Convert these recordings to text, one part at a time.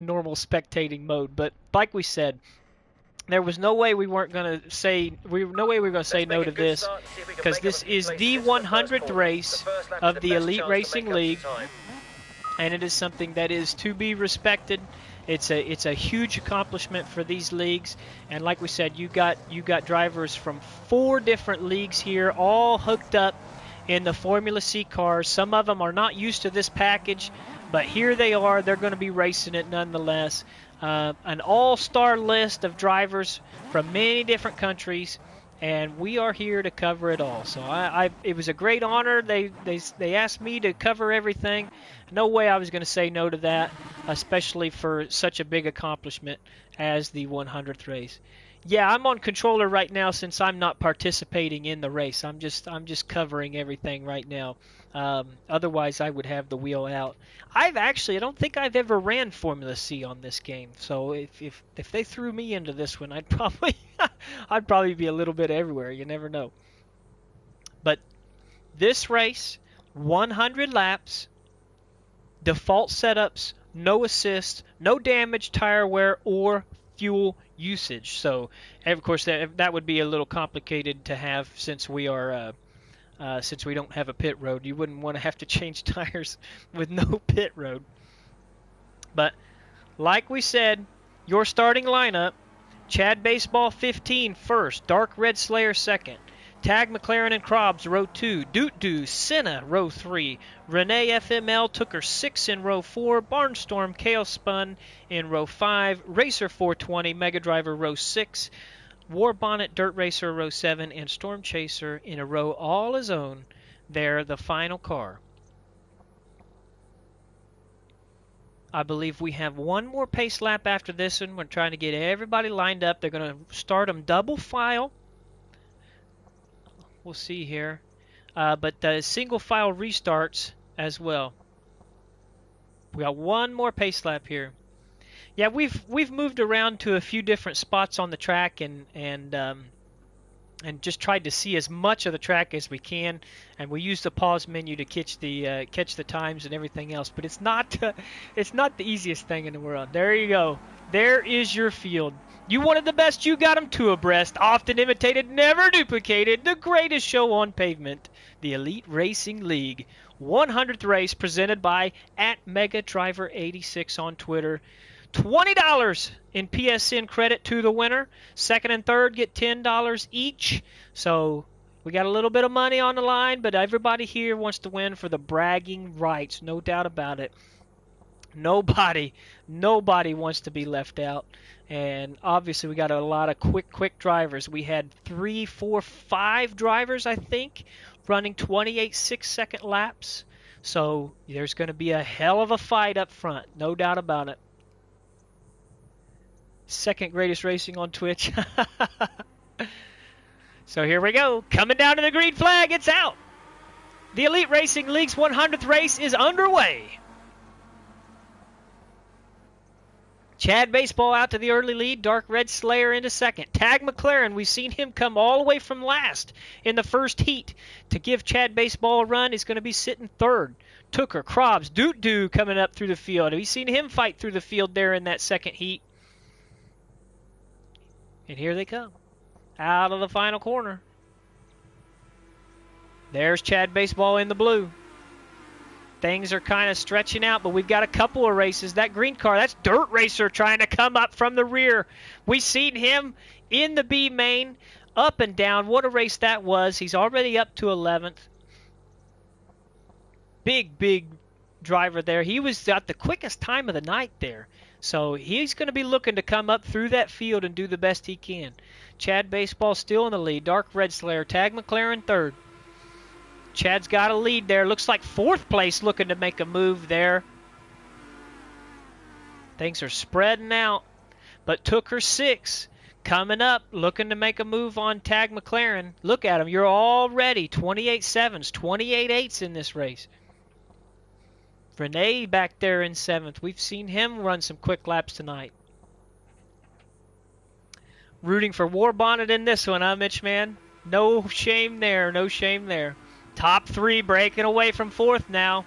normal spectating mode. But like we said, there was no way we weren't going to say no way we were going to say no to this, because this is the 100th race of the Elite Racing League, and it is something that is to be respected. It's a huge accomplishment for these leagues, and like we said, you got drivers from 4 different leagues here, all hooked up in the Formula C cars. Some of them are not used to this package, but here they are. They're going to be racing it nonetheless. An all-star list of drivers from many different countries, and we are here to cover it all. So it was a great honor. They asked me to cover everything. No way I was going to say no to that, especially for such a big accomplishment as the 100th race. Yeah, I'm on controller right now since I'm not participating in the race. I'm just covering everything right now. Otherwise, I would have the wheel out. I don't think I've ever ran Formula C on this game. So if they threw me into this one, I'd probably be a little bit everywhere. You never know. But this race, 100 laps, default setups, no assist, no damage, tire wear, or fuel usage. So, of course, that would be a little complicated to have since we don't have a pit road. You wouldn't want to have to change tires with no pit road. But like we said, your starting lineup: Chad Baseball 15 first, Dark Red Slayer second, Tag McLaren and Krobs row 2, Doot Senna row 3, Renee FML Tooker 6 in row 4, Barnstorm Chaos Spun in row 5, Racer 420 Mega Driver row 6, Warbonnet Dirt Racer row 7, and Storm Chaser in a row all his own. They're the final car. I believe we have one more pace lap after this one. We're trying to get everybody lined up. They're going to start them double file. We'll see here. But the single file restarts as well. We got one more pace lap here. Yeah, we've moved around to a few different spots on the track and just tried to see as much of the track as we can. And we use the pause menu to catch the times and everything else. But it's not the easiest thing in the world. There you go. There is your field. You wanted the best, you got them 2 abreast, often imitated, never duplicated, the greatest show on pavement, the Elite Racing League 100th race, presented by @MegaDriver86 on Twitter. $20 in PSN credit to the winner. Second and third get $10 each. So we got a little bit of money on the line, but everybody here wants to win for the bragging rights, no doubt about it. Nobody wants to be left out. And obviously we got a lot of quick drivers. We had 3, 4, 5 drivers, I think, running 28 6-second laps. So there's going to be a hell of a fight up front, no doubt about it. Second greatest racing on Twitch. So here we go. Coming down to the green flag. It's out. The Elite Racing League's 100th race is underway. Chad Baseball out to the early lead. Dark Red Slayer into second. Tag McLaren, we've seen him come all the way from last in the first heat to give Chad Baseball a run. He's going to be sitting third. Tooker, Krobs, Doot coming up through the field. Have you seen him fight through the field there in that second heat? And here they come. Out of the final corner. There's Chad Baseball in the blue. Things are kind of stretching out, but we've got a couple of races. That green car, that's Dirt Racer trying to come up from the rear. We've seen him in the B main, up and down. What a race that was. He's already up to 11th. Big driver there. He was at the quickest time of the night there. So he's going to be looking to come up through that field and do the best he can. Chad Baseball still in the lead. Dark Red Slayer, Tag McLaren third. Chad's got a lead there. Looks like fourth place looking to make a move there. Things are spreading out. But Tooker 6 coming up, looking to make a move on Tag McLaren. Look at him. You're already 28 7s, 28 8s in this race. Renee back there in 7th. We've seen him run some quick laps tonight. Rooting for Warbonnet in this one, huh, Mitch, man? No shame there. No shame there. Top 3 breaking away from 4th now.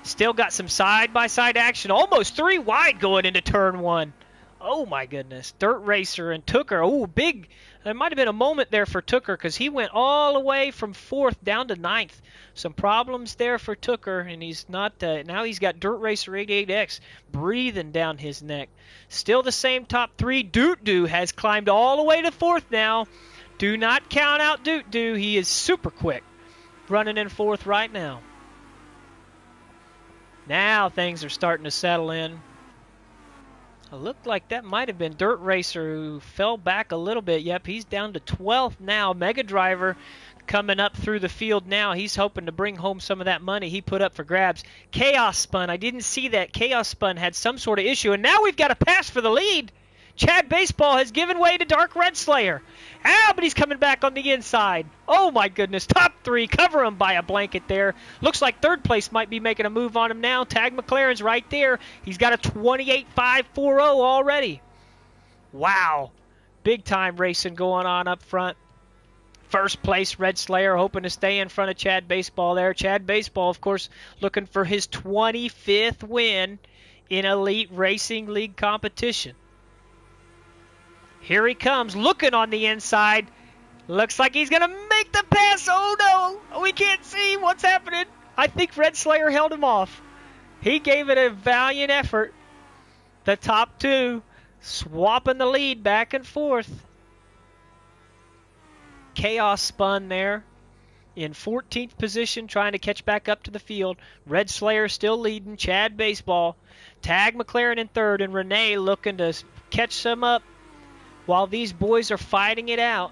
Still got some side-by-side action. Almost 3 wide going into turn 1. Oh, my goodness. Dirt Racer and Tooker. Oh, big. There might have been a moment there for Tooker because he went all the way from 4th down to 9th. Some problems there for Tooker, and he's not. Now he's got Dirt Racer 88X breathing down his neck. Still the same top 3. Doot Doo has climbed all the way to 4th now. Do not count out Doot Doo. He is super quick. Running in 4th right now. Now things are starting to settle in. It looked like that might have been Dirt Racer who fell back a little bit. Yep, he's down to 12th now. Mega Driver coming up through the field now. He's hoping to bring home some of that money he put up for grabs. Chaos Spun. I didn't see that. Chaos Spun had some sort of issue. And now we've got a pass for the lead. Chad Baseball has given way to Dark Red Slayer. But he's coming back on the inside. Oh, my goodness. Top 3. Cover him by a blanket there. Looks like 3rd place might be making a move on him now. Tag McLaren's right there. He's got a 28.540 already. Wow. Big time racing going on up front. 1st place, Red Slayer hoping to stay in front of Chad Baseball there. Chad Baseball, of course, looking for his 25th win in Elite Racing League competition. Here he comes, looking on the inside. Looks like he's going to make the pass. Oh, no. We can't see what's happening. I think Red Slayer held him off. He gave it a valiant effort. The top 2 swapping the lead back and forth. Chaos Spun there in 14th position, trying to catch back up to the field. Red Slayer still leading. Chad Baseball. Tag McLaren in 3rd, and Renee looking to catch some up while these boys are fighting it out.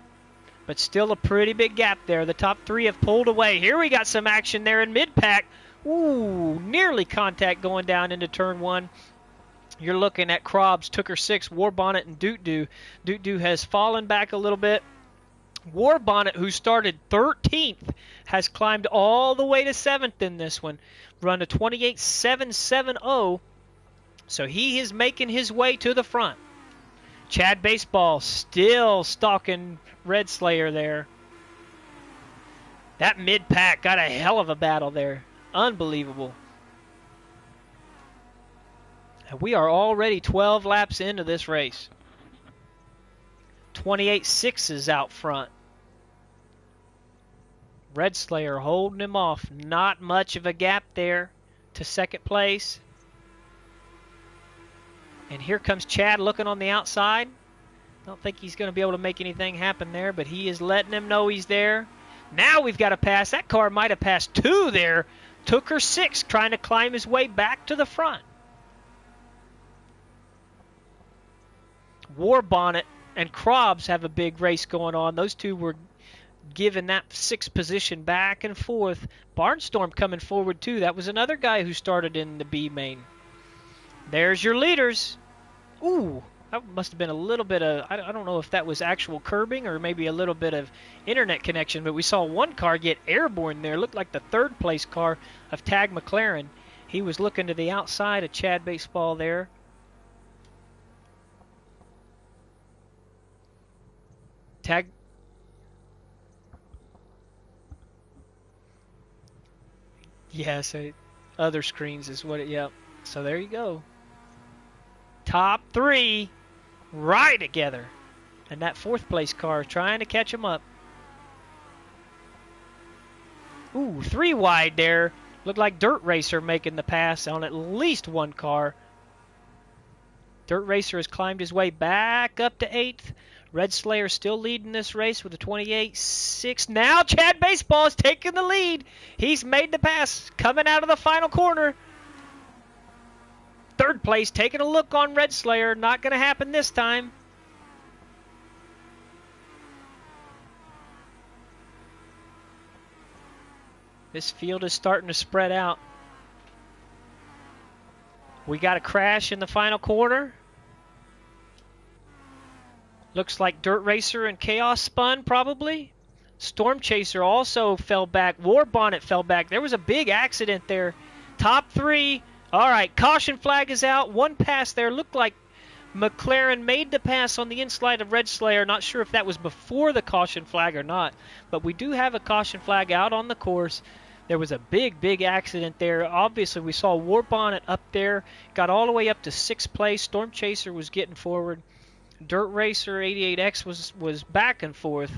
But still a pretty big gap there. The top 3 have pulled away. Here we got some action there in mid-pack. Ooh, nearly contact going down into turn 1. You're looking at Krobs, Tooker 6, Warbonnet, and Doot Doo. Doot Doo has fallen back a little bit. Warbonnet, who started 13th, has climbed all the way to 7th in this one. Run a 28.770. So he is making his way to the front. Chad Baseball still stalking Red Slayer there. That mid-pack got a hell of a battle there. Unbelievable. And we are already 12 laps into this race. 28.6 out front. Red Slayer holding him off. Not much of a gap there to 2nd place. And here comes Chad looking on the outside. Don't think he's going to be able to make anything happen there, but he is letting him know he's there. Now we've got to pass. That car might have passed 2 there. Tooker 6 trying to climb his way back to the front. Warbonnet and Krobs have a big race going on. Those 2 were given that 6th position back and forth. Barnstorm coming forward too. That was another guy who started in the B main. There's your leaders. Ooh, that must have been a little bit of, I don't know if that was actual curbing or maybe a little bit of internet connection, but we saw one car get airborne there. Looked like the 3rd place car of Tag McLaren. He was looking to the outside of Chad Baseball there. Tag. Yeah, so other screens is what it, yep. So there you go. Top 3 right together. And that 4th place car trying to catch him up. Ooh, 3 wide there. Looked like Dirt Racer making the pass on at least one car. Dirt Racer has climbed his way back up to 8th. Red Slayer still leading this race with a 28.6. Now Chad Baseball is taking the lead. He's made the pass coming out of the final corner. 3rd place, taking a look on Red Slayer. Not going to happen this time. This field is starting to spread out. We got a crash in the final corner. Looks like Dirt Racer and Chaos Spun probably. Storm Chaser also fell back. Warbonnet fell back. There was a big accident there. Top 3. All right, caution flag is out. One pass there. Looked like McLaren made the pass on the inside of Red Slayer. Not sure if that was before the caution flag or not. But we do have a caution flag out on the course. There was a big accident there. Obviously, we saw War Bonnet up there, got all the way up to 6th place. Storm Chaser was getting forward. Dirt Racer 88X was back and forth,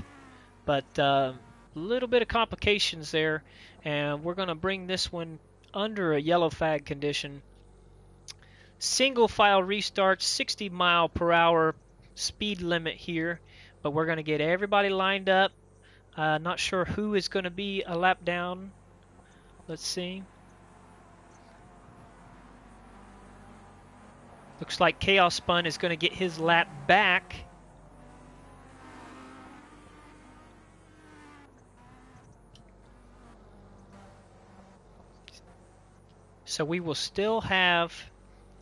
but a little bit of complications there, and we're going to bring this one under a yellow flag condition. Single file restart, 60 mile per hour speed limit here, but we're going to get everybody lined up. Not sure who is going to be a lap down. Let's see. Looks like Chaos Spun is going to get his lap back. So we will still have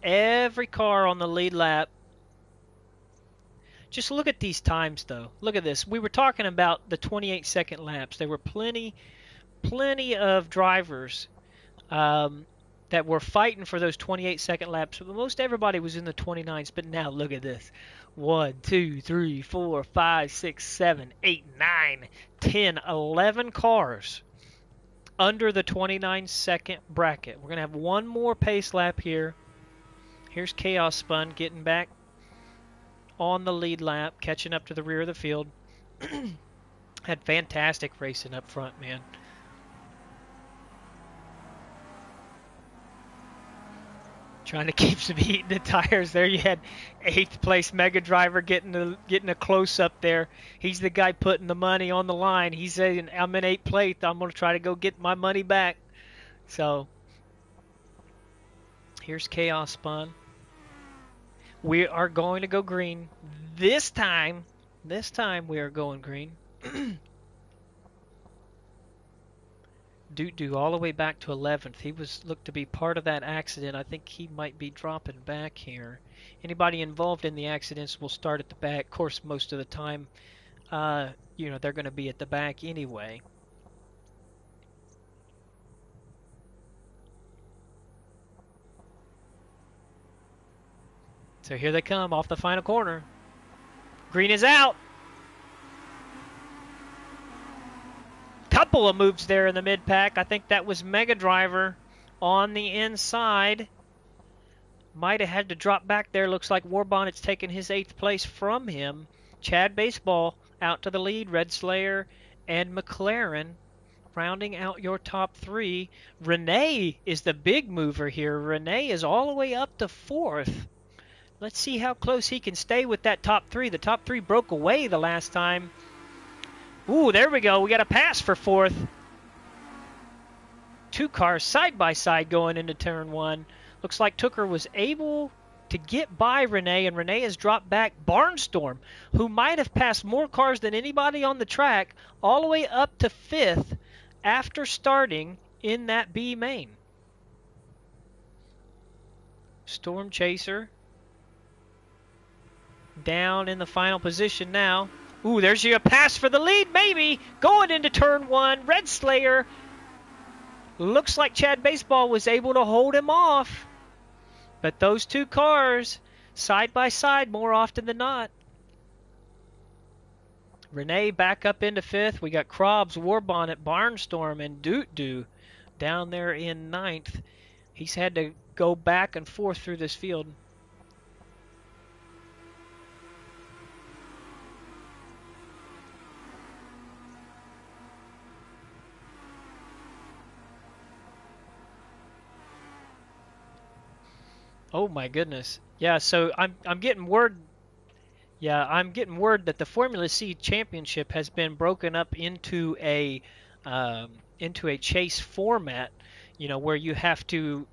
every car on the lead lap. Just look at these times, though. Look at this. We were talking about the 28-second laps. There were plenty of drivers that were fighting for those 28-second laps. Most everybody was in the 29s, but now look at this. 1, 2, 3, 4, 5, 6, 7, 8, 9, 10, 11 cars under the 29-second bracket. We're going to have one more pace lap here. Here's Chaos Spun getting back on the lead lap, catching up to the rear of the field. Had fantastic racing up front, man. Trying to keep some heat in the tires there. You had 8th place Mega Driver getting a close up there. He's the guy putting the money on the line. He's saying, I'm in 8th place. I'm going to try to go get my money back. So here's Chaos Spun. We are going to go green. This time we are going green. Doot all the way back to 11th. He looked to be part of that accident. I think he might be dropping back here. Anybody involved in the accidents will start at the back. Of course, most of the time, they're going to be at the back anyway. So here they come off the final corner. Green is out. Couple of moves there in the mid-pack. I think that was Mega Driver on the inside. Might have had to drop back there. Looks like War Bonnet's taking his 8th place from him. Chad Baseball out to the lead. Red Slayer and McLaren rounding out your top 3. Renee is the big mover here. Renee is all the way up to 4th. Let's see how close he can stay with that top 3. The top 3 broke away the last time. Ooh, there we go. We got a pass for 4th. 2 cars side by side going into turn 1. Looks like Tooker was able to get by Renee, and Renee has dropped back Barnstorm, who might have passed more cars than anybody on the track, all the way up to 5th after starting in that B main. Storm Chaser down in the final position now. Ooh, there's your pass for the lead, maybe. Going into turn 1, Red Slayer. Looks like Chad Baseball was able to hold him off. But those 2 cars, side by side more often than not. Renee back up into 5th. We got Krobs, War Bonnet, Barnstorm, and Doot down there in 9th. He's had to go back and forth through this field. Oh my goodness. Yeah, so I'm getting word. Yeah, I'm getting word that the Formula C Championship has been broken up into a chase format, where you have to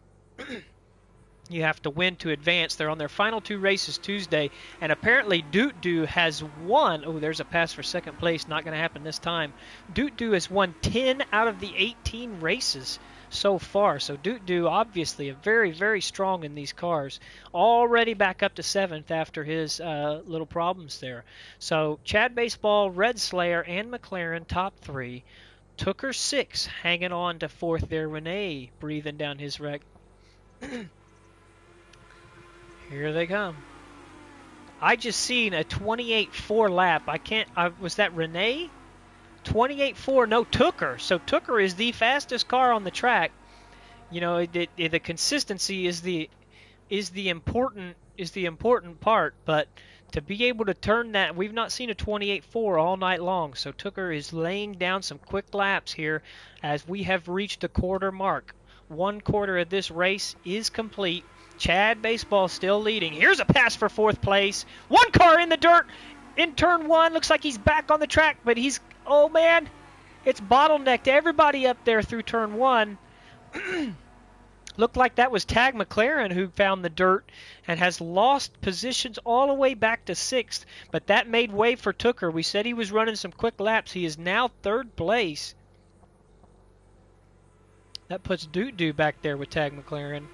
win to advance. They're on their final 2 races Tuesday, and apparently Doot has won. Oh, there's a pass for 2nd place. Not going to happen this time. Doot has won 10 out of the 18 races so far. So Doot obviously very, very strong in these cars. Already back up to 7th after his little problems there. So Chad Baseball, Red Slayer, and McLaren top 3. Tooker 6 hanging on to 4th there. Renee breathing down his wreck. Here they come. I just seen a 28.4 lap. Was that Renee? 28.4, no, Tooker. So Tooker is the fastest car on the track. You know, the consistency is the important part, but to be able to turn that, we've not seen a 28.4 all night long. So Tooker is laying down some quick laps here as we have reached the quarter mark. 1/4 of this race is complete. Chad Baseball still leading. Here's a pass for 4th place. One car in the dirt in turn 1. Looks like he's back on the track, but he's, oh man, it's bottlenecked everybody up there through turn 1. Looked like that was Tag McLaren who found the dirt and has lost positions all the way back to 6th, but that made way for Tooker. We said he was running some quick laps. He is now 3rd place. That puts Doo back there with Tag McLaren.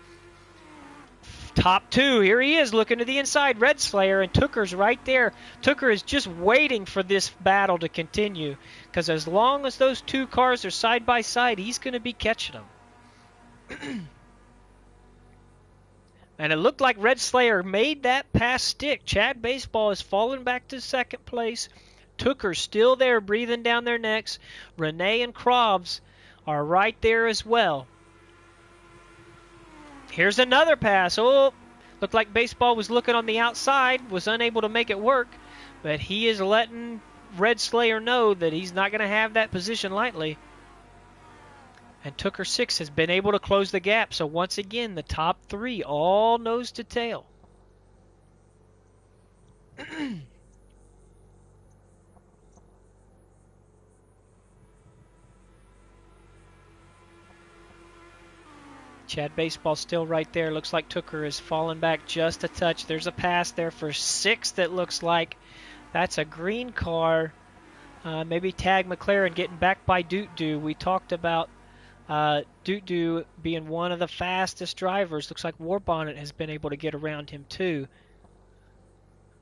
Top 2, here he is looking to the inside, Red Slayer, and Tooker's right there. Tooker is just waiting for this battle to continue, because as long as those 2 cars are side by side, he's going to be catching them. And it looked like Red Slayer made that pass stick. Chad Baseball has fallen back to 2nd place. Tooker's still there breathing down their necks. Renee and Krovs are right there as well. Here's another pass. Oh, looked like Baseball was looking on the outside, was unable to make it work, but he is letting Red Slayer know that he's not going to have that position lightly. And Tooker 6 has been able to close the gap. So once again, the top 3 all nose to tail. Chad Baseball still right there. Looks like Tooker has fallen back just a touch. There's a pass there for 6th that looks like. That's a green car. Maybe Tag McLaren getting back by Doo. We talked about Doo being one of the fastest drivers. Looks like Warbonnet has been able to get around him too.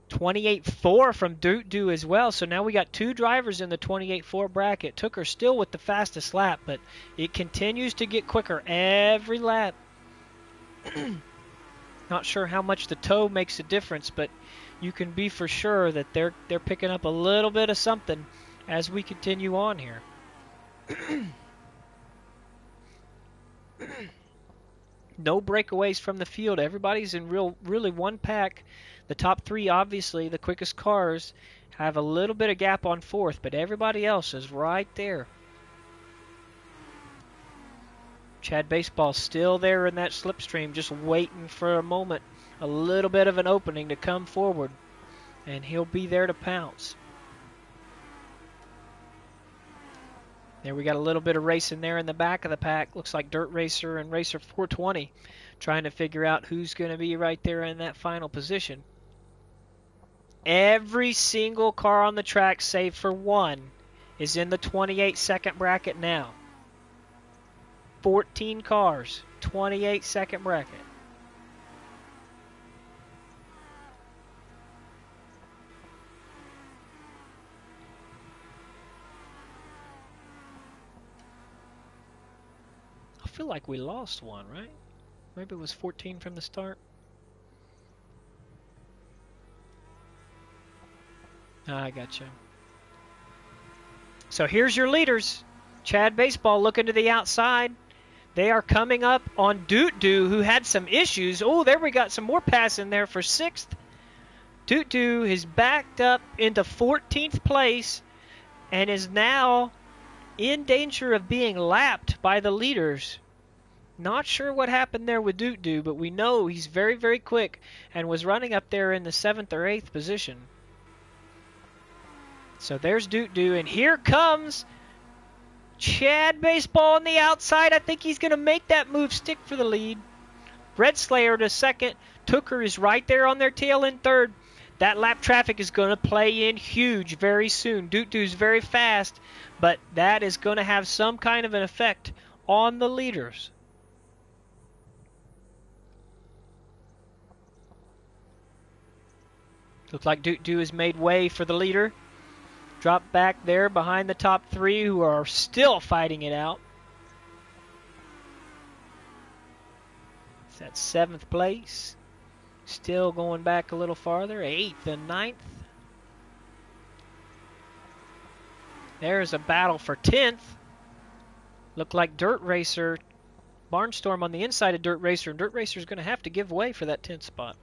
28.4 from Doo as well. So now we got 2 drivers in the 28.4 bracket. Tooker still with the fastest lap, but it continues to get quicker every lap. Not sure how much the tow makes a difference, but you can be for sure that they're picking up a little bit of something as we continue on here. No breakaways from the field. Everybody's in really one pack. The top 3, obviously, the quickest cars, have a little bit of gap on 4th, but everybody else is right there. Chad Baseball still there in that slipstream, just waiting for a moment, a little bit of an opening to come forward, and he'll be there to pounce. There we got a little bit of racing there in the back of the pack. Looks like Dirt Racer and Racer 420 trying to figure out who's going to be right there in that final position. Every single car on the track, save for 1, is in the 28-second bracket now. 14 cars, 28-second bracket. I feel like we lost one, right? Maybe it was 14 from the start. I gotcha. So here's your leaders. Chad Baseball looking to the outside. They are coming up on Doo, who had some issues. Oh, there we got some more pass in there for 6th. Doo is backed up into 14th place and is now in danger of being lapped by the leaders. Not sure what happened there with Doo, but we know he's very, very quick and was running up there in the 7th or 8th position. So there's Doo, and here comes Chad Baseball on the outside. I think he's going to make that move stick for the lead. Red Slayer to 2nd. Tooker is right there on their tail in 3rd. That lap traffic is going to play in huge very soon. Doo's very fast, but that is going to have some kind of an effect on the leaders. Looks like Doo has made way for the leader. Drop back there behind the top 3 who are still fighting it out. It's at 7th place. Still going back a little farther. 8th and 9th. There's a battle for 10th. Looked like Dirt Racer, Barnstorm on the inside of Dirt Racer, and Dirt Racer's going to have to give way for that 10th spot.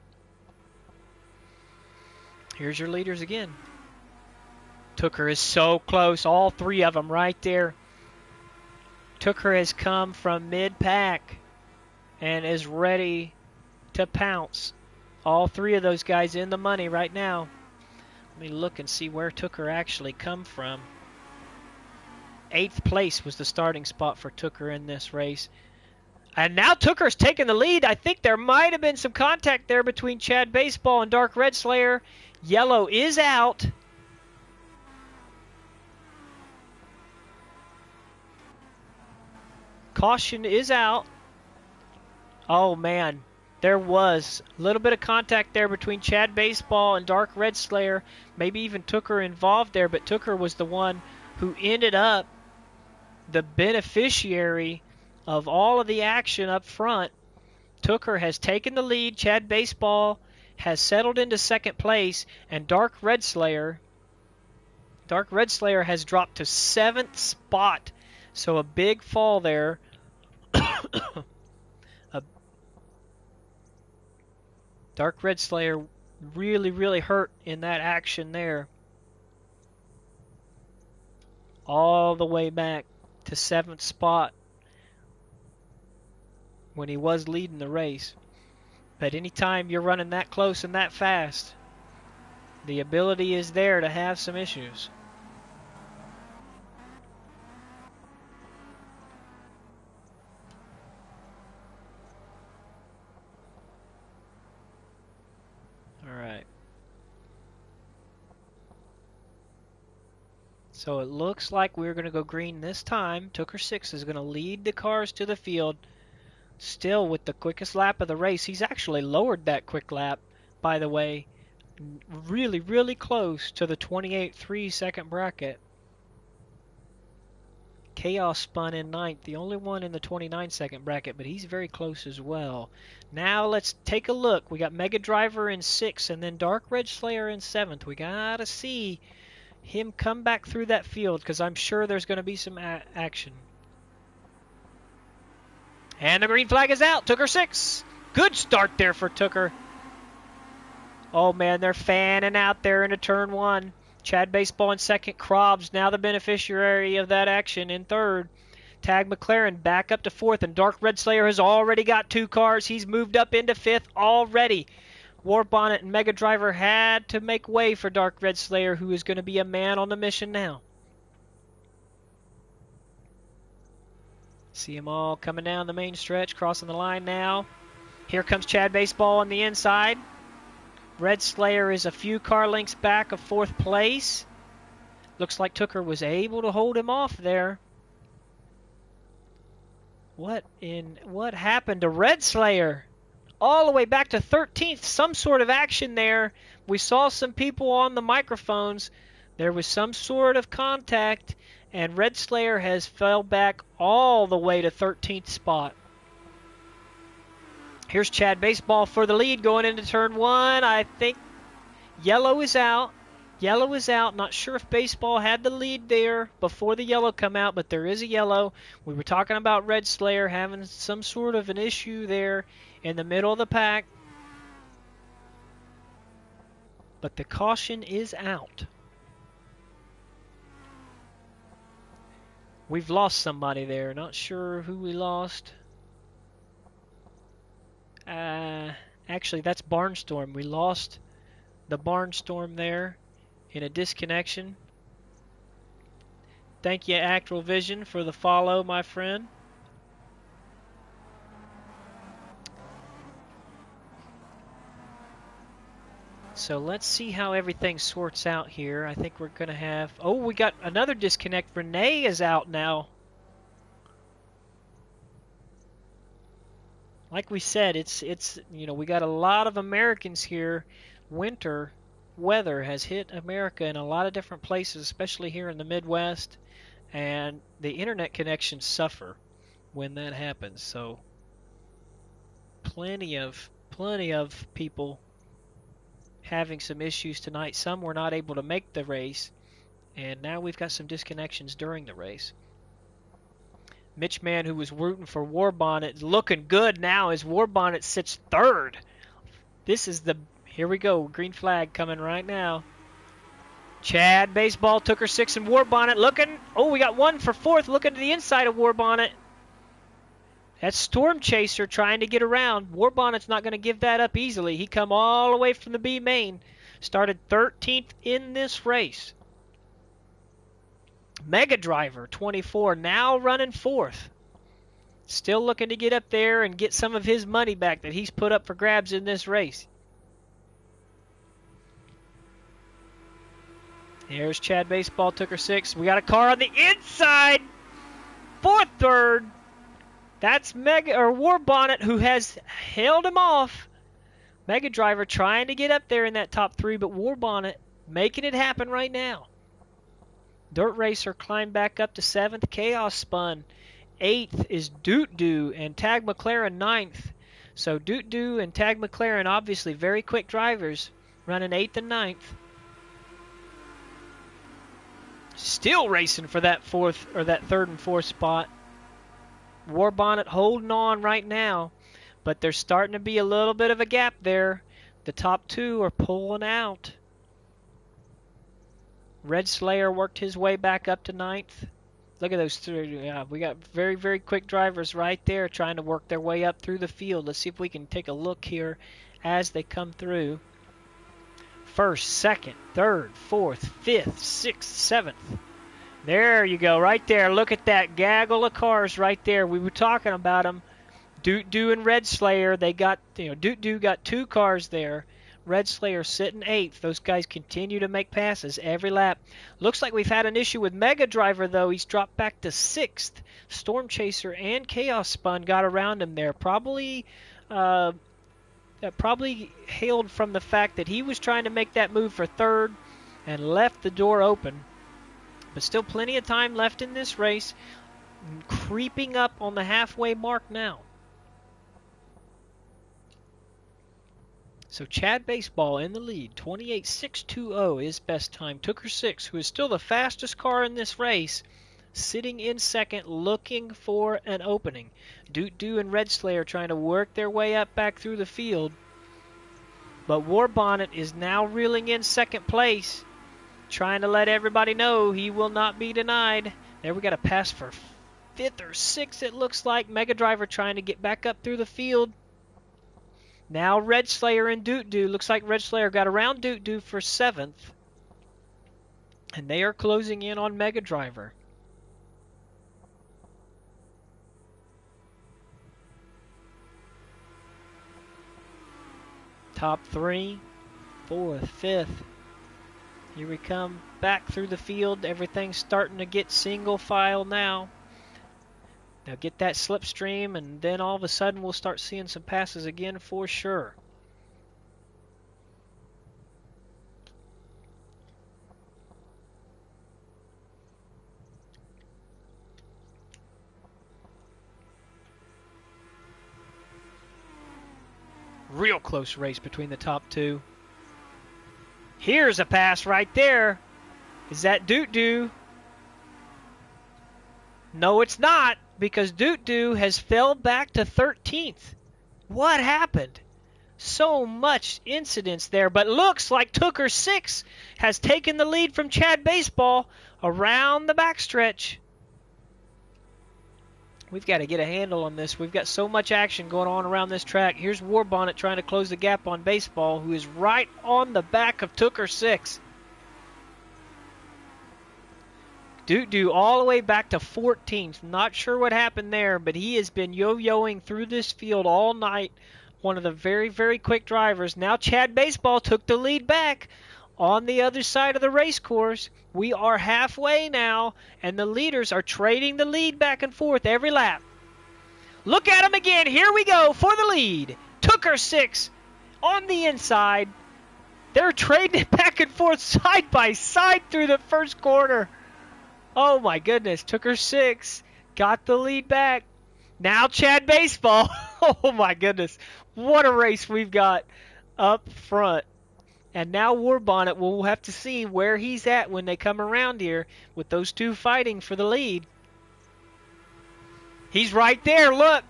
Here's your leaders again. Tooker is so close, all three of them right there. Tooker has come from mid-pack and is ready to pounce. All three of those guys in the money right now. Let me look and see where Tooker actually come from. 8th place was the starting spot for Tooker in this race. And now Tooker's taking the lead. I think there might have been some contact there between Chad Baseball and Dark Red Slayer. Yellow is out. Caution is out. Oh, man. There was a little bit of contact there between Chad Baseball and Dark Red Slayer. Maybe even Tooker involved there, but Tooker was the one who ended up the beneficiary of all of the action up front. Tooker has taken the lead. Chad Baseball has settled into 2nd place, and Dark Red Slayer has dropped to 7th spot. So a big fall there. Dark Red Slayer really, really hurt in that action there. All the way back to 7th spot when he was leading the race. But anytime you're running that close and that fast, the ability is there to have some issues. So it looks like we're going to go green this time. Tooker 6 is going to lead the cars to the field, still with the quickest lap of the race. He's actually lowered that quick lap, by the way, really, really close to the 28.3 second bracket. Chaos spun in 9th, the only one in the 29 second bracket, but he's very close as well. Now let's take a look. We got Mega Driver in 6th and then Dark Red Slayer in 7th. We got to see him come back through that field because I'm sure there's going to be some action. And the green flag is out. Tooker 6. Good start there for Tooker. Oh, man, they're fanning out there into turn 1. Chad Baseball in 2nd. Krobs now the beneficiary of that action in 3rd. Tag McLaren back up to 4th, and Dark Red Slayer has already got 2 cars. He's moved up into 5th already. War Bonnet and Mega Driver had to make way for Dark Red Slayer, who is going to be a man on the mission now. See them all coming down the main stretch, crossing the line now. Here comes Chad Baseball on the inside. Red Slayer is a few car lengths back of 4th place. Looks like Tooker was able to hold him off there. What happened to Red Slayer? All the way back to 13th. Some sort of action there. We saw some people on the microphones. There was some sort of contact, and Red Slayer has fell back all the way to 13th spot. Here's Chad Baseball for the lead going into turn 1. I think yellow is out. Yellow is out. Not sure if Baseball had the lead there before the yellow come out, but there is a yellow. We were talking about Red Slayer having some sort of an issue there in the middle of the pack. But the caution is out. We've lost somebody there. Not sure who we lost. Actually, that's Barnstorm. We lost the Barnstorm there in a disconnection. Thank you, Actual Vision, for the follow, my friend. So let's see how everything sorts out here. I think we're going to have... Oh, we got another disconnect. Renee is out now. Like we said, it's you know, we got a lot of Americans here. Winter weather has hit America in a lot of different places, especially here in the Midwest, and the internet connections suffer when that happens. So plenty of people having some issues tonight. Some were not able to make the race, And now we've got some disconnections during the race. Mitch Mann, who was rooting for Warbonnet, is looking good now as Warbonnet sits third. This is the, here we go, green flag coming right now. Chad Baseball took her 6 and Warbonnet looking, oh, we got one for fourth looking to the inside of Warbonnet. That's Storm Chaser trying to get around. Warbonnet's not going to give that up easily. He come all the way from the B main. Started 13th in this race. Mega Driver, 24, now running fourth. Still looking to get up there and get some of his money back that he's put up for grabs in this race. Here's Chad Baseball, took her 6. We got a car on the inside. Fourth, third. That's Warbonnet, who has held him off. Mega Driver trying to get up there in that top 3, but Warbonnet making it happen right now. Dirt Racer climbed back up to 7th. Chaos Spun 8th is Doot Doo and Tag McLaren 9th. So Doot Doo and Tag McLaren, obviously very quick drivers, running 8th and 9th. Still racing for that 3rd and 4th spot. Warbonnet holding on right now, but there's starting to be a little bit of a gap there. The top 2 are pulling out. Red Slayer worked his way back up to 9th. Look at those 3. Yeah, we got very, very quick drivers right there trying to work their way up through the field. Let's see if we can take a look here as they come through. 1st, 2nd, 3rd, 4th, 5th, 6th, 7th. There you go, right there. Look at that gaggle of cars right there. We were talking about them. Doot Doo and Red Slayer, they got, Doot Doo got 2 cars there. Red Slayer sitting 8th. Those guys continue to make passes every lap. Looks like we've had an issue with Mega Driver, though. He's dropped back to 6th. Storm Chaser and Chaos Spun got around him there. Probably hailed from the fact that he was trying to make that move for 3rd and left the door open. But still plenty of time left in this race. Creeping up on the halfway mark now. So Chad Baseball in the lead. 28.620 is best time. Took her 6, who is still the fastest car in this race. Sitting in 2nd, looking for an opening. Doot Doo and Red Slayer trying to work their way up back through the field. But Warbonnet is now reeling in 2nd place. Trying to let everybody know he will not be denied. There we got a pass for 5th or 6th, it looks like. Mega Driver trying to get back up through the field. Now Red Slayer and Doot Doo. Looks like Red Slayer got around Doot Doo for 7th. And they are closing in on Mega Driver. Top 3, 4th, 5th. Here we come back through the field. Everything's starting to get single file now. Now get that slipstream, and then all of a sudden we'll start seeing some passes again for sure. Real close race between the top 2. Here's a pass right there. Is that Doot Doo? No, it's not, because Doot Doo has fell back to 13th. What happened? So much incidents there, but looks like Tooker 6 has taken the lead from Chad Baseball around the backstretch. We've got to get a handle on this. We've got so much action going on around this track. Here's Warbonnet trying to close the gap on Baseball, who is right on the back of Tooker 6. Doot Doo all the way back to 14th. Not sure what happened there, but he has been yo-yoing through this field all night. One of the very, very quick drivers. Now Chad Baseball took the lead back on the other side of the race course. We are halfway now, and the leaders are trading the lead back and forth every lap. Look at them again. Here we go for the lead. Tooker 6 on the inside. They're trading it back and forth side by side through the first quarter. Oh my goodness. Tooker 6 got the lead back. Now Chad Baseball. Oh my goodness. What a race we've got up front. And now Warbonnet, we'll have to see where he's at when they come around here with those two fighting for the lead. He's right there, look.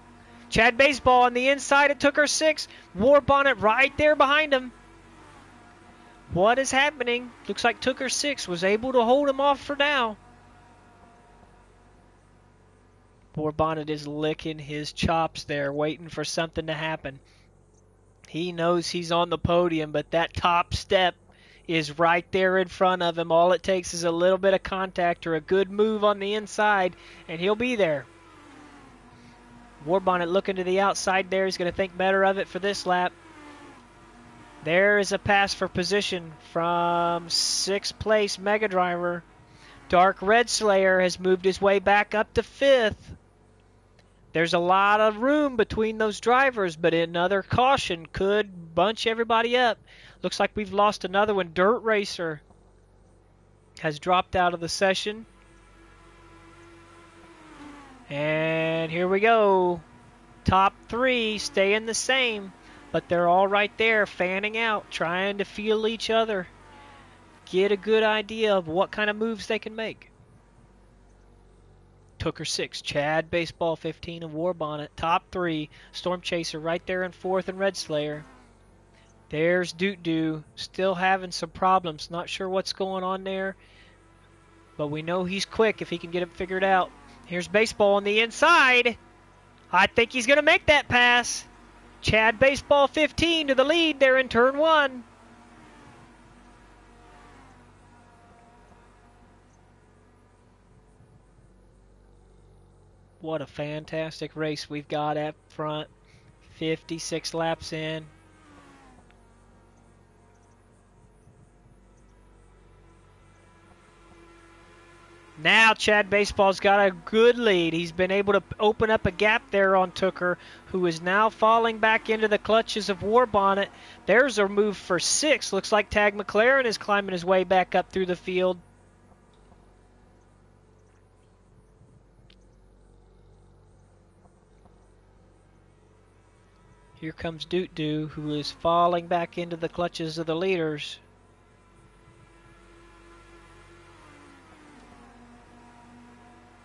Chad Baseball on the inside of Tooker 6. Warbonnet right there behind him. What is happening? Looks like Tooker 6 was able to hold him off for now. Warbonnet is licking his chops there, waiting for something to happen. He knows he's on the podium, but that top step is right there in front of him. All it takes is a little bit of contact or a good move on the inside, and he'll be there. Warbonnet looking to the outside there. He's going to think better of it for this lap. There is a pass for position from 6th place Mega Driver. Dark Red Slayer has moved his way back up to 5th. There's a lot of room between those drivers, but another caution could bunch everybody up. Looks like we've lost another one. Dirt Racer has dropped out of the session. And here we go. Top 3 staying the same, but they're all right there fanning out, trying to feel each other. Get a good idea of what kind of moves they can make. Tooker 6, Chad Baseball 15 and Warbonnet. Top 3, Storm Chaser right there in 4th and Red Slayer. There's Doot Doo, still having some problems. Not sure what's going on there, but we know he's quick if he can get it figured out. Here's Baseball on the inside. I think he's going to make that pass. Chad Baseball 15 to the lead there in turn 1. What a fantastic race we've got up front. 56 laps in. Now Chad Baseball's got a good lead. He's been able to open up a gap there on Tooker, who is now falling back into the clutches of Warbonnet. There's a move for 6. Looks like Tag McLaren is climbing his way back up through the field. Here comes Doot Doo, who is falling back into the clutches of the leaders.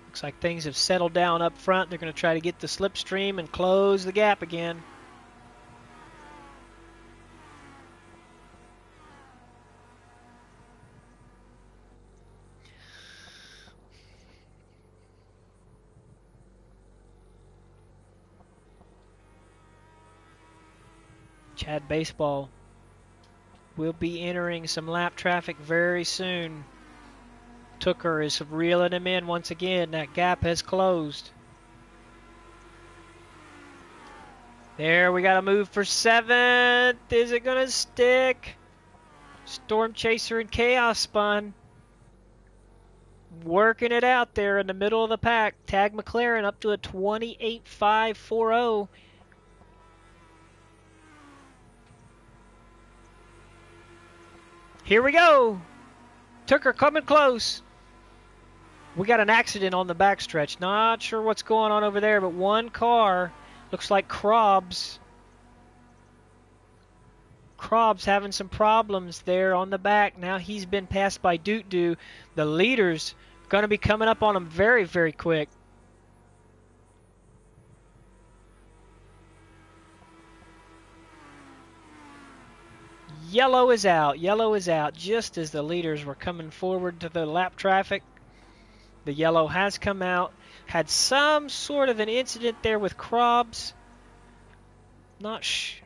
Looks like things have settled down up front. They're going to try to get the slipstream and close the gap again. Chad Baseball will be entering some lap traffic very soon. Tooker is reeling him in once again. That gap has closed. There, we got a move for 7th. Is it going to stick? Storm Chaser and Chaos Spun working it out there in the middle of the pack. Tag McLaren up to a 28.540. Here we go. Tooker coming close. We got an accident on the backstretch. Not sure what's going on over there, but one car looks like Krobs. Krobs having some problems there on the back. Now he's been passed by Doot Doo. The leader's going to be coming up on him very, very quick. Yellow is out. Yellow is out just as the leaders were coming forward to the lap traffic. The yellow has come out. Had some sort of an incident there with Krobs. Not sure.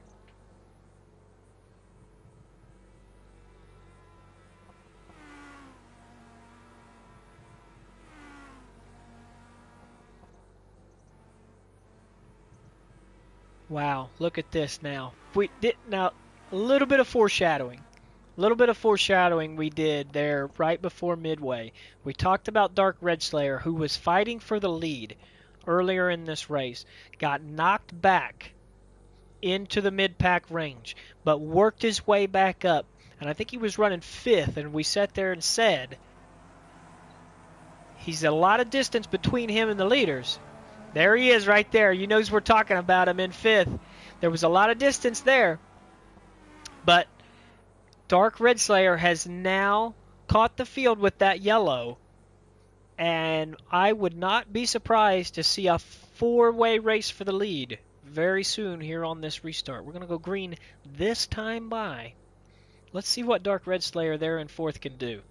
Wow, look at this now. Now, a little bit of foreshadowing. A little bit of foreshadowing we did there right before midway. We talked about Dark Red Slayer, who was fighting for the lead earlier in this race. Got knocked back into the mid-pack range, but worked his way back up. And I think he was running 5th, and we sat there and said, he's a lot of distance between him and the leaders. There he is right there. You know we're talking about him in 5th. There was a lot of distance there. But Dark Red Slayer has now caught the field with that yellow, and I would not be surprised to see a four-way race for the lead very soon here on this restart. We're going to go green this time by. Let's see what Dark Red Slayer there in fourth can do.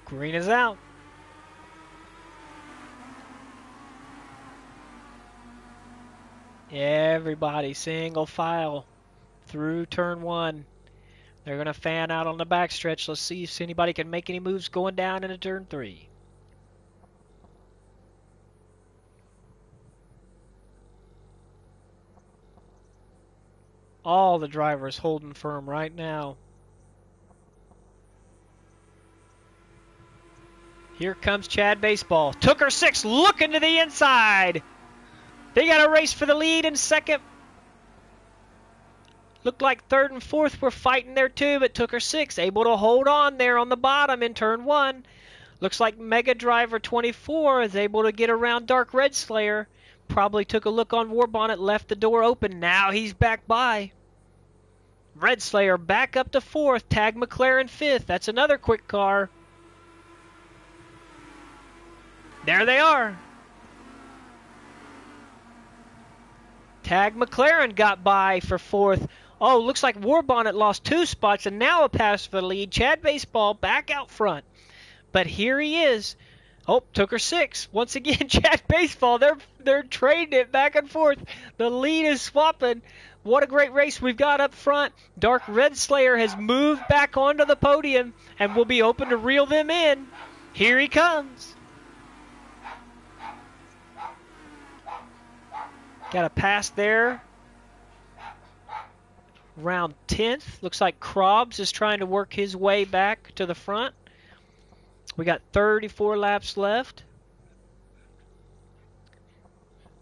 Green is out. Everybody single file through turn one. They're going to fan out on the backstretch. Let's see if anybody can make any moves going down into turn three. All the drivers holding firm right now. Here comes Chad Baseball. Took her 6, looking to the inside. They got a race for the lead in second. Looked like third and fourth were fighting there too, but Took her 6 able to hold on there on the bottom in turn one. Looks like Mega Driver 24 is able to get around Dark Red Slayer. Probably took a look on Warbonnet, left the door open. Now he's back by. Red Slayer back up to fourth. Tag McLaren fifth. That's another quick car. There they are. Tag McLaren got by for fourth. Oh, looks like Warbonnet lost 2 spots and now a pass for the lead. Chad Baseball back out front. But here he is. Oh, Took her 6. Once again, Chad Baseball. They're trading it back and forth. The lead is swapping. What a great race we've got up front. Dark Red Slayer has moved back onto the podium and will be open to reel them in. Here he comes. Got a pass there. Round 10th. Looks like Krobs is trying to work his way back to the front. We got 34 laps left.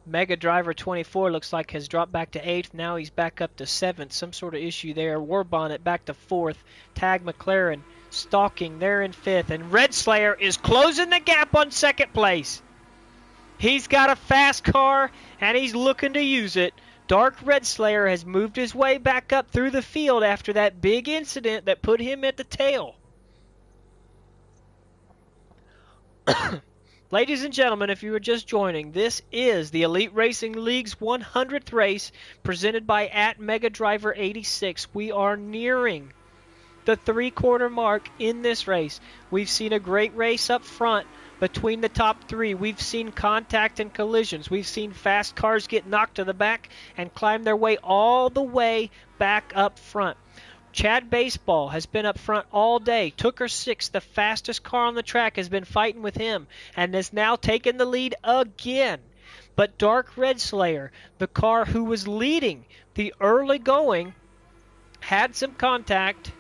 Mega Driver 24 looks like has dropped back to 8th. Now he's back up to 7th. Some sort of issue there. Warbonnet back to 4th. Tag McLaren stalking there in 5th. And Red Slayer is closing the gap on 2nd place. He's got a fast car, and he's looking to use it. Dark Red Slayer has moved his way back up through the field after that big incident that put him at the tail. Ladies and gentlemen, if you were just joining, this is the Elite Racing League's 100th race presented by @MegaDriver86. We are nearing the 3-quarter mark in this race. We've seen a great race up front between the top 3. We've seen contact and collisions. We've seen fast cars get knocked to the back and climb their way all the way back up front. Chad Baseball has been up front all day. Took her 6, the fastest car on the track, has been fighting with him and has now taken the lead again. But Dark Red Slayer, the car who was leading the early going, had some contact.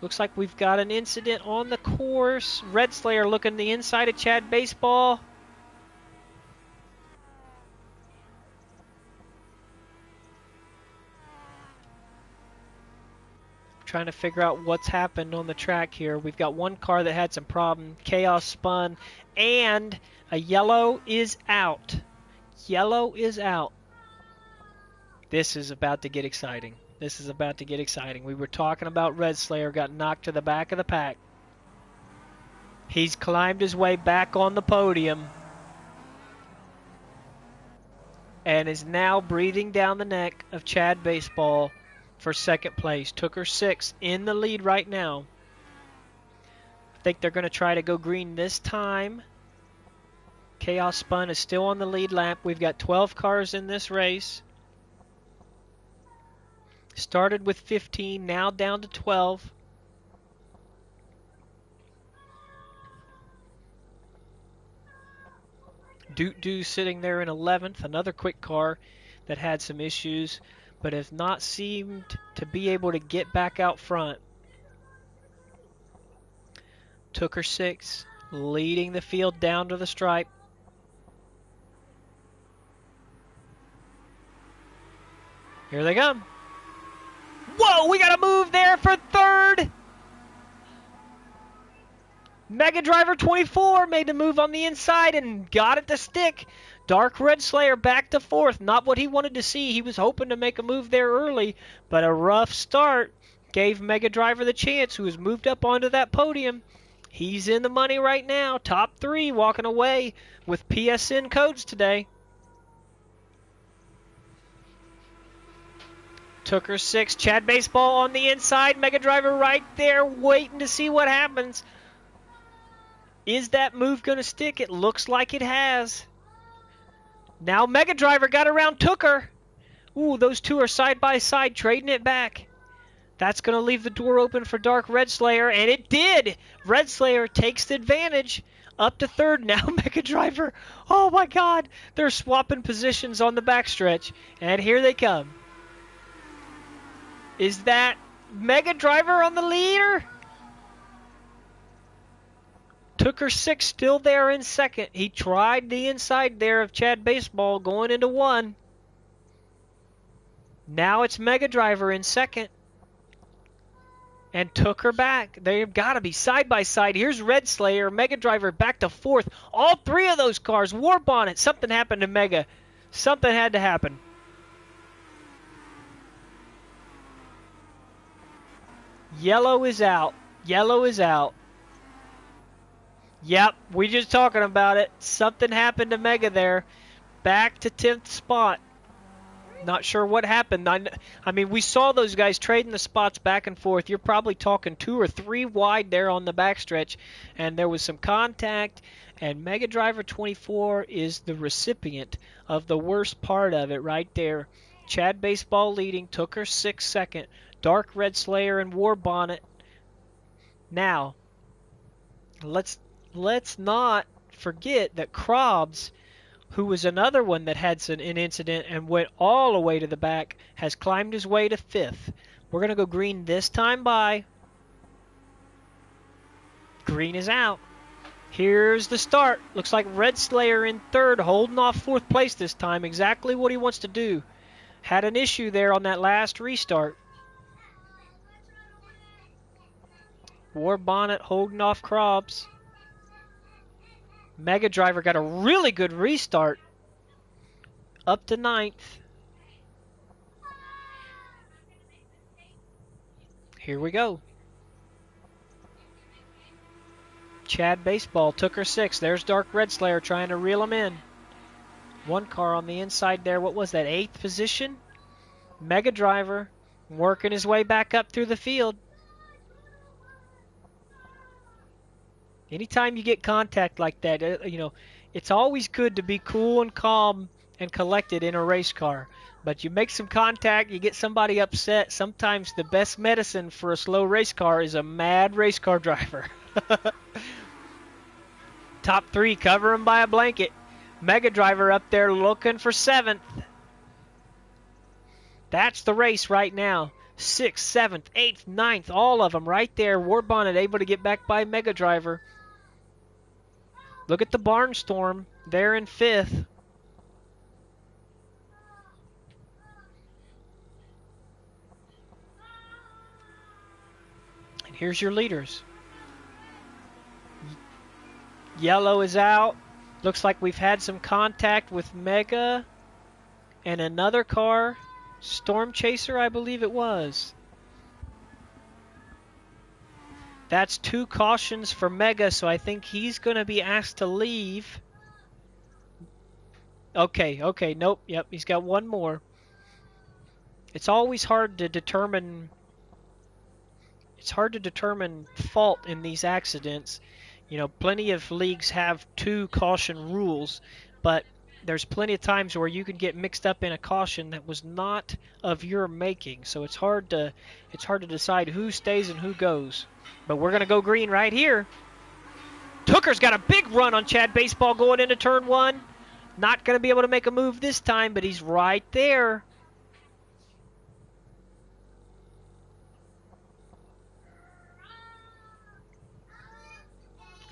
Looks like we've got an incident on the course. Red Slayer looking the inside of Chad Baseball. Trying to figure out what's happened on the track here. We've got one car that had some problem. Chaos spun, and a yellow is out. Yellow is out. This is about to get exciting. This is about to get exciting. We were talking about Red Slayer got knocked to the back of the pack. He's climbed his way back on the podium and is now breathing down the neck of Chad Baseball for 2nd place. Took her 6 in the lead right now. I think they're going to try to go green this time. Chaos Spun is still on the lead lap. We've got 12 cars in this race. Started with 15, now down to 12. Doot Doo sitting there in 11th, another quick car that had some issues, but has not seemed to be able to get back out front. Took her 6 leading the field down to the stripe. Here they come. Whoa, we got a move there for third. Mega Driver 24 made the move on the inside and got it to stick. Dark Red Slayer back to fourth. Not what he wanted to see. He was hoping to make a move there early, but a rough start gave Mega Driver the chance, who has moved up onto that podium. He's in the money right now. Top 3 walking away with PSN codes today. Tooker 6, Chad Baseball on the inside. Mega Driver right there waiting to see what happens. Is that move going to stick? It looks like it has. Now Mega Driver got around Tooker. Ooh, those two are side by side trading it back. That's going to leave the door open for Dark Red Slayer, and it did. Red Slayer takes the advantage. Up to third now, Mega Driver. Oh my God, they're swapping positions on the backstretch, and here they come. Is that Mega Driver on the leader? Tooker 6 still there in second. He tried the inside there of Chad Baseball going into 1. Now it's Mega Driver in second. And Tooker back. They've got to be side by side. Here's Red Slayer, Mega Driver back to fourth. All 3 of those cars, War Bonnet. Something happened to Mega. Something had to happen. Yellow is out. Yellow is out. Yep, we just talking about it. Something happened to Mega there. Back to 10th spot. Not sure what happened. I mean, we saw those guys trading the spots back and forth. You're probably talking 2 or 3 wide there on the backstretch. And there was some contact. And Mega Driver 24 is the recipient of the worst part of it right there. Chad Baseball leading. Tooker 6 second. Dark Red Slayer and War Bonnet. Now, let's not forget that Krobs, who was another one that had an incident and went all the way to the back, has climbed his way to 5th. We're going to go green this time by. Green is out. Here's the start. Looks like Red Slayer in 3rd, holding off 4th place this time. Exactly what he wants to do. Had an issue there on that last restart. War Bonnet holding off Krobs. Mega Driver got a really good restart. Up to 9th. Here we go. Chad Baseball, Tooker 6. There's Dark Red Slayer trying to reel him in. 1 car on the inside there. What was that, 8th position? Mega Driver working his way back up through the field. Anytime you get contact like that, it's always good to be cool and calm and collected in a race car. But you make some contact, you get somebody upset. Sometimes the best medicine for a slow race car is a mad race car driver. Top 3, cover him by a blanket. Mega Driver up there looking for 7th. That's the race right now. 6th, 7th, 8th, 9th, all of them right there. War Bonnet able to get back by Mega Driver. Look at the Barnstorm. They're in 5th. And here's your leaders. Yellow is out. Looks like we've had some contact with Mega and another car. Storm Chaser, I believe it was. That's 2 cautions for Mega, so I think he's going to be asked to leave. Okay, nope, yep, he's got 1 more. It's always hard to determine. It's hard to determine fault in these accidents. Plenty of leagues have 2 caution rules, but there's plenty of times where you can get mixed up in a caution that was not of your making. So it's hard to decide who stays and who goes. But we're going to go green right here. Tooker's got a big run on Chad Baseball going into turn 1. Not going to be able to make a move this time, but he's right there.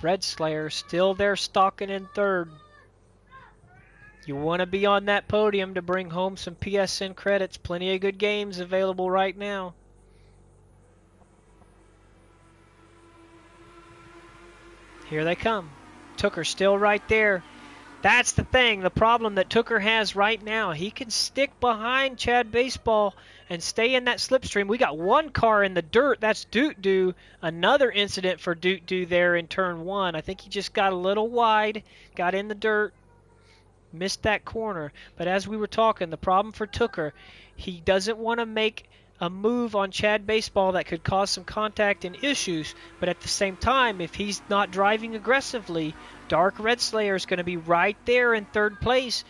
Red Slayer still there stalking in third. You want to be on that podium to bring home some PSN credits. Plenty of good games available right now. Here they come. Tooker still right there. That's the thing, the problem that Tooker has right now. He can stick behind Chad Baseball and stay in that slipstream. We got one car in the dirt. That's Doot Doo. Another incident for Doot Doo there in turn one. I think he just got a little wide, got in the dirt, missed that corner. But as we were talking, the problem for Tooker, he doesn't want to make a move on Chad Baseball that could cause some contact and issues, but at the same time, if he's not driving aggressively, Dark Red Slayer is going to be right there in third place,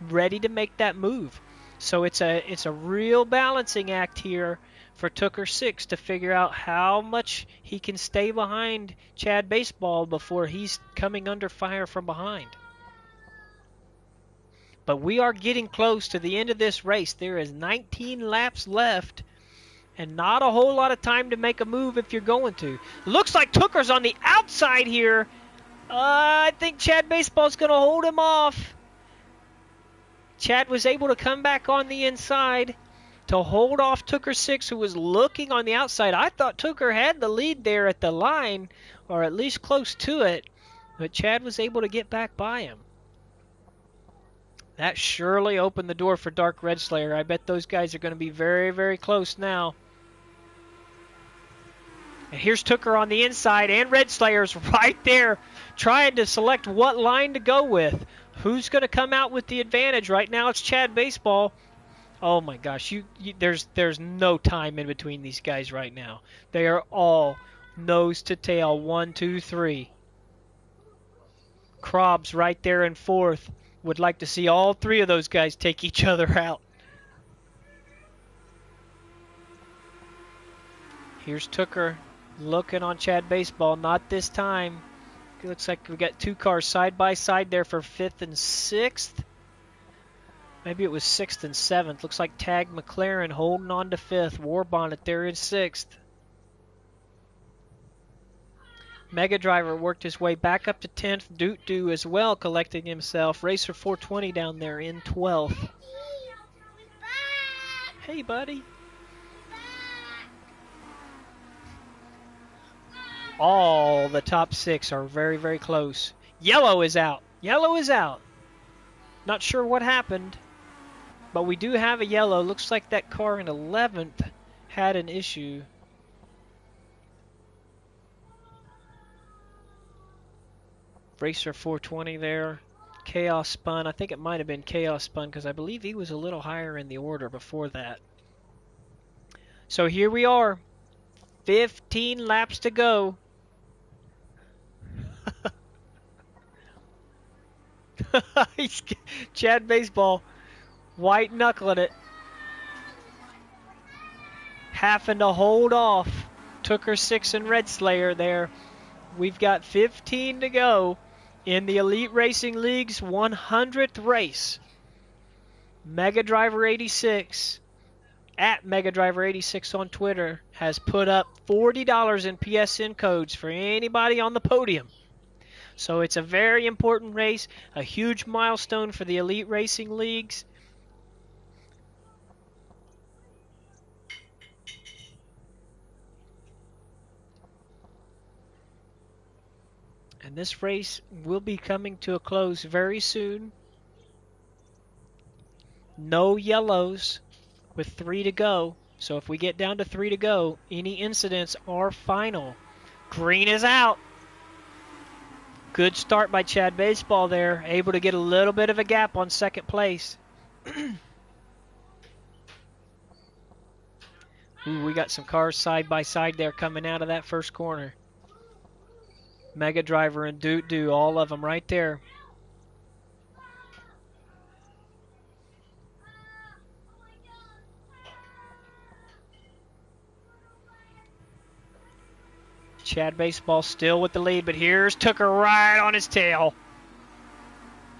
ready to make that move. So it's a real balancing act here for Tooker 6 to figure out how much he can stay behind Chad Baseball before he's coming under fire from behind. But we are getting close to the end of this race. There is 19 laps left. And not a whole lot of time to make a move if you're going to. Looks like Tooker's on the outside here. I think Chad Baseball's going to hold him off. Chad was able to come back on the inside to hold off Tooker 6, who was looking on the outside. I thought Tooker had the lead there at the line, or at least close to it. But Chad was able to get back by him. That surely opened the door for Dark Red Slayer. I bet those guys are going to be very, very close now. And here's Tooker on the inside, and Red Slayer's right there trying to select what line to go with. Who's going to come out with the advantage? Right now it's Chad Baseball. Oh my gosh, there's no time in between these guys right now. They are all nose to tail, 1, 2, 3. Krobs right there in fourth. Would like to see all three of those guys take each other out. Here's Tooker looking on Chad Baseball. Not this time. It looks like we got two cars side by side there for 5th and 6th. Maybe it was 6th and 7th. Looks like Tag McLaren holding on to 5th. Warbonnet there in 6th. Mega Driver worked his way back up to 10th. Doot Doo as well, collecting himself. Racer 420 down there in 12th. Hey, buddy. All the top 6 are very, very close. Yellow is out. Yellow is out. Not sure what happened, but we do have a yellow. Looks like that car in 11th had an issue. Racer 420 there. Chaos Spun. I think it might have been Chaos Spun because I believe he was a little higher in the order before that. So here we are. 15 laps to go. Chad Baseball white knuckling it. Having to hold off Tooker 6 and Red Slayer there. We've got 15 to go in the Elite Racing League's 100th race. Mega Driver 86 at Mega Driver 86 on Twitter has put up $40 in PSN codes for anybody on the podium. So it's a very important race, a huge milestone for the Elite Racing Leagues. And this race will be coming to a close very soon. No yellows with 3 to go. So if we get down to 3 to go, any incidents are final. Green is out. Good start by Chad Baseball there. Able to get a little bit of a gap on second place. Ooh, we got some cars side by side there coming out of that first corner. Mega Driver and Doot Doo, all of them right there. Chad Baseball still with the lead, but here's Tooker right on his tail.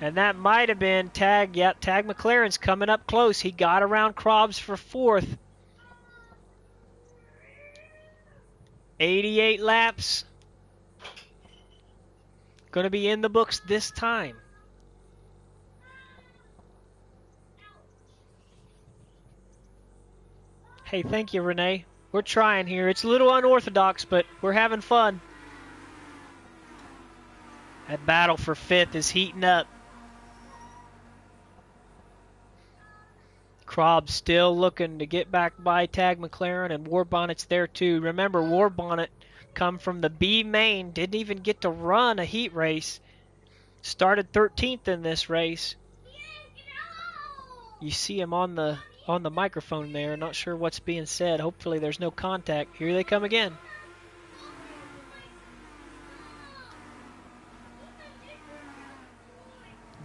And that might have been Tag. Yep, Tag McLaren's coming up close. He got around Krobs for 4th. 88 laps. Going to be in the books this time. Hey, thank you, Renee. We're trying here. It's a little unorthodox, but we're having fun. That battle for 5th is heating up. Krob's still looking to get back by Tag McLaren, and Warbonnet's there too. Remember, Warbonnet come from the B main, didn't even get to run a heat race. Started 13th in this race. You see him on the microphone there. Not sure what's being said. Hopefully there's no contact. Here they come again.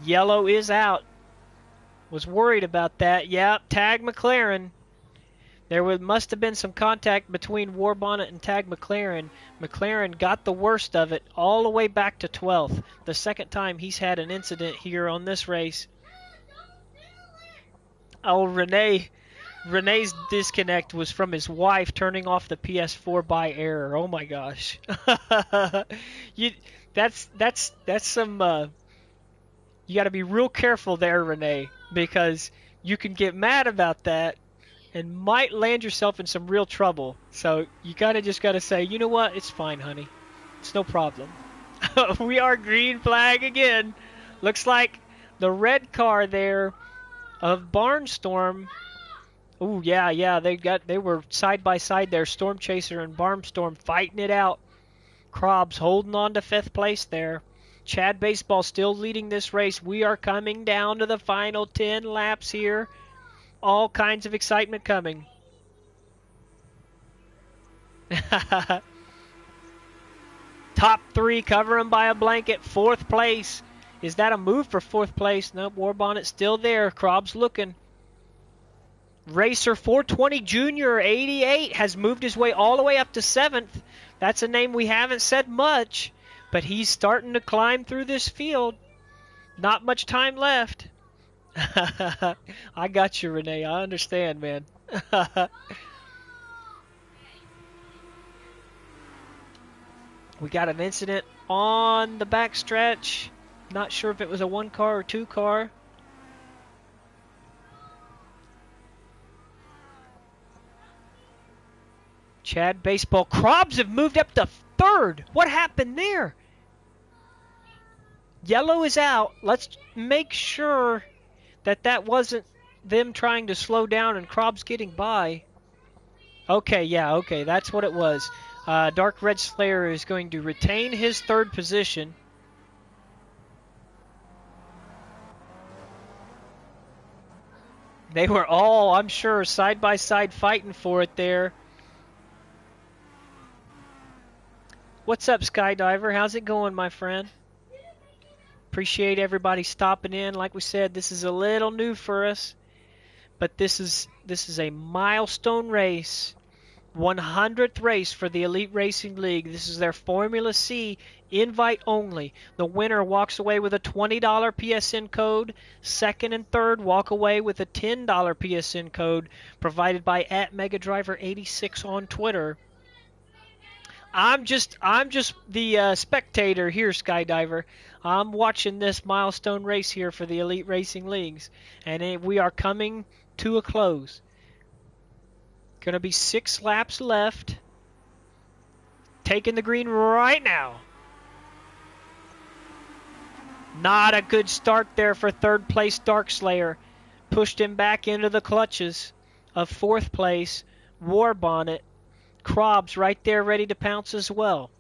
Yellow is out. Was worried about that. Yeah, Tag McLaren. There must have been some contact between Warbonnet and Tag McLaren. McLaren got the worst of it all the way back to 12th. The second time he's had an incident here on this race. Oh, Renee's disconnect was from his wife turning off the PS4 by error. Oh my gosh. That's some you got to be real careful there, Renee, because you can get mad about that and might land yourself in some real trouble. So you just got to say, you know what? It's fine, honey. It's no problem. We are green flag again. Looks like the red car there of Barnstorm. Oh yeah. They were side by side there. Storm Chaser and Barnstorm fighting it out. Krob's holding on to 5th place there. Chad Baseball still leading this race. We are coming down to the final 10 laps here. All kinds of excitement coming. Top 3 covering by a blanket. 4th place. Is that a move for 4th place? Nope, Warbonnet's still there. Krob's looking. Racer 420 Junior 88 has moved his way all the way up to 7th. That's a name we haven't said much. But he's starting to climb through this field. Not much time left. I got you, Renee. I understand, man. We got an incident on the backstretch. Not sure if it was a 1-car or 2-car. Chad Baseball. Krobs have moved up to 3rd. What happened there? Yellow is out. Let's make sure that wasn't them trying to slow down and Krobs getting by. Okay, yeah, okay. That's what it was. Dark Red Slayer is going to retain his 3rd position. They were all, I'm sure, side by side fighting for it there. What's up, Skydiver? How's it going, my friend? Appreciate everybody stopping in. Like we said, this is a little new for us, but this is a milestone race, 100th race for the Elite Racing League. This is their Formula C invite only. The winner walks away with a $20 PSN code. Second and third walk away with a $10 PSN code provided by @MegaDriver86 on Twitter. I'm just the spectator here, Skydiver. I'm watching this milestone race here for the Elite Racing Leagues, and we are coming to a close. Going to be 6 laps left. Taking the green right now. Not a good start there for 3rd place Darkslayer. Pushed him back into the clutches of 4th place Warbonnet. Krob's right there ready to pounce as well.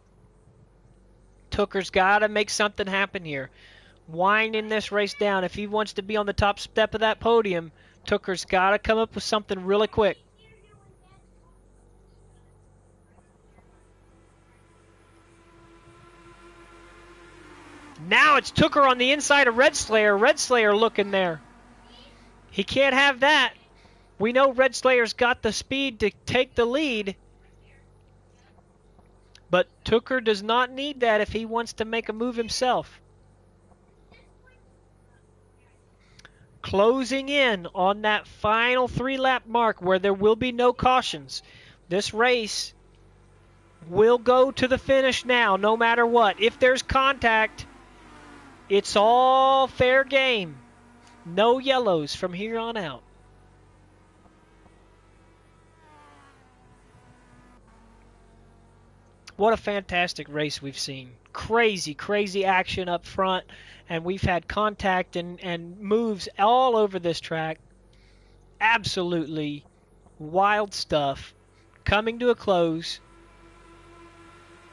Tooker's got to make something happen here. Winding this race down. If he wants to be on the top step of that podium, Tooker's got to come up with something really quick. Now it's Tooker on the inside of Red Slayer. Red Slayer looking there. He can't have that. We know Red Slayer's got the speed to take the lead. But Tooker does not need that if he wants to make a move himself. Closing in on that final 3-lap mark where there will be no cautions. This race will go to the finish now, no matter what. If there's contact, It's all fair game. No yellows from here on out. What a fantastic race we've seen. Crazy, crazy action up front, and we've had contact and moves all over this track. Absolutely wild stuff. Coming to a close.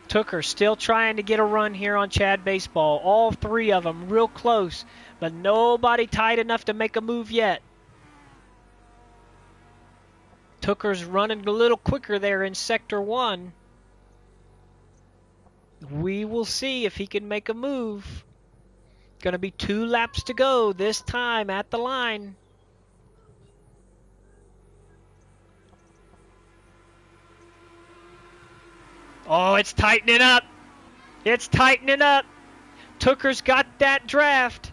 Tooker still trying to get a run here on Chad Baseball. All three of them real close, but nobody tight enough to make a move yet. Tooker's running a little quicker there in Sector 1. We will see if he can make a move. Going to be 2 laps to go this time at the line. Oh, it's tightening up. It's tightening up. Tooker's got that draft.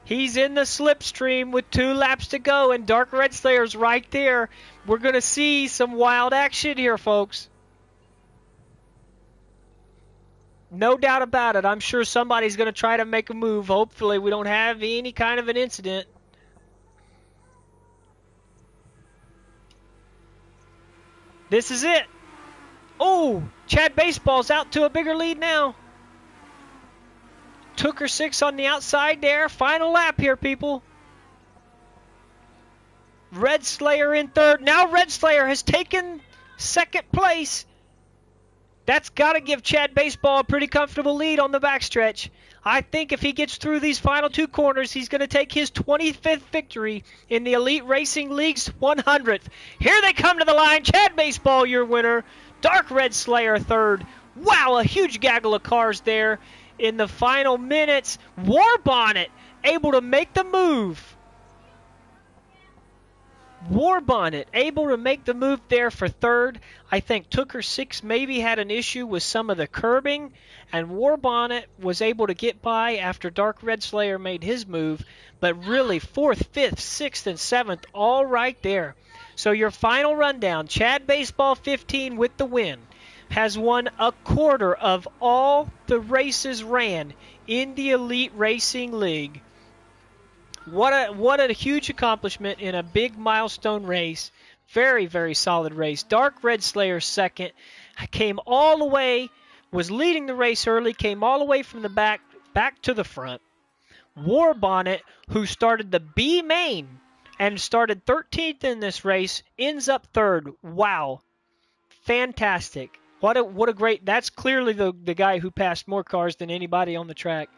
He's in the slipstream with 2 laps to go, and Dark Red Slayer's right there. We're going to see some wild action here, folks. No doubt about it. I'm sure somebody's going to try to make a move. Hopefully we don't have any kind of an incident. This is it. Oh, Chad Baseball's out to a bigger lead now. Tooker 6 on the outside there. Final lap here, people. Red Slayer in third. Now Red Slayer has taken second place. That's got to give Chad Baseball a pretty comfortable lead on the backstretch. I think if he gets through these final 2 corners, he's going to take his 25th victory in the Elite Racing League's 100th. Here they come to the line. Chad Baseball, your winner. Dark Red Slayer third. Wow, a huge gaggle of cars there in the final minutes. Warbonnet able to make the move. Warbonnet able to make the move there for third. I think Tooker 6 maybe had an issue with some of the curbing, and Warbonnet was able to get by after Dark Red Slayer made his move. But really, 4th, 5th, 6th, and 7th all right there. So your final rundown, Chad Baseball 15 with the win, has won a quarter of all the races ran in the Elite Racing League. What a huge accomplishment in a big milestone race. Very, very solid race. Dark Red Slayer second. Came all the way, was leading the race early, came all the way from the back to the front. Warbonnet, who started the B main and started 13th in this race, ends up third. Wow. Fantastic. What a great, that's clearly the guy who passed more cars than anybody on the track.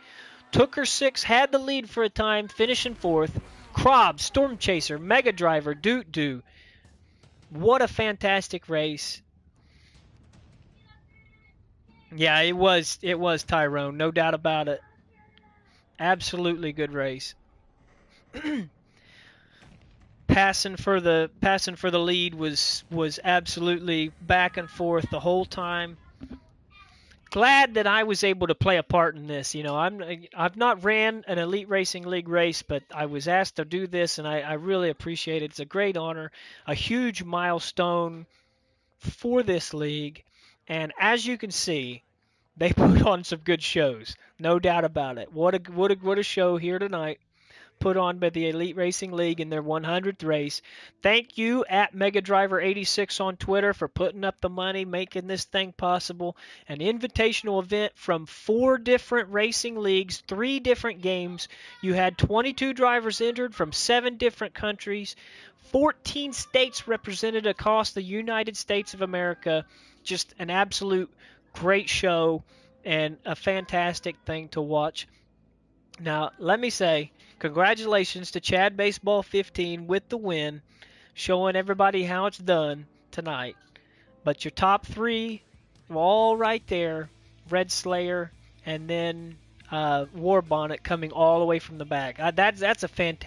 Tooker 6 had the lead for a time, finishing 4th. Krob, Storm Chaser, Mega Driver, Doot Doo. What a fantastic race. Yeah, it was Tyrone, no doubt about it. Absolutely good race. Passing for the lead was absolutely back and forth the whole time. Glad that I was able to play a part in this. You know, I've not ran an Elite Racing League race, but I was asked to do this, and I really appreciate it. It's a great honor, a huge milestone for this league, and as you can see, they put on some good shows, no doubt about it. What a show here tonight, put on by the Elite Racing League in their 100th race. Thank you at MegaDriver86 on Twitter for putting up the money, making this thing possible. An invitational event from 4 different racing leagues, 3 different games. You had 22 drivers entered from 7 different countries, 14 states represented across the United States of America. Just an absolute great show and a fantastic thing to watch. Now, let me say, congratulations to Chad Baseball 15 with the win, showing everybody how it's done tonight. But your top 3 were all right there, Red Slayer and then Warbonnet coming all the way from the back. That's a fantastic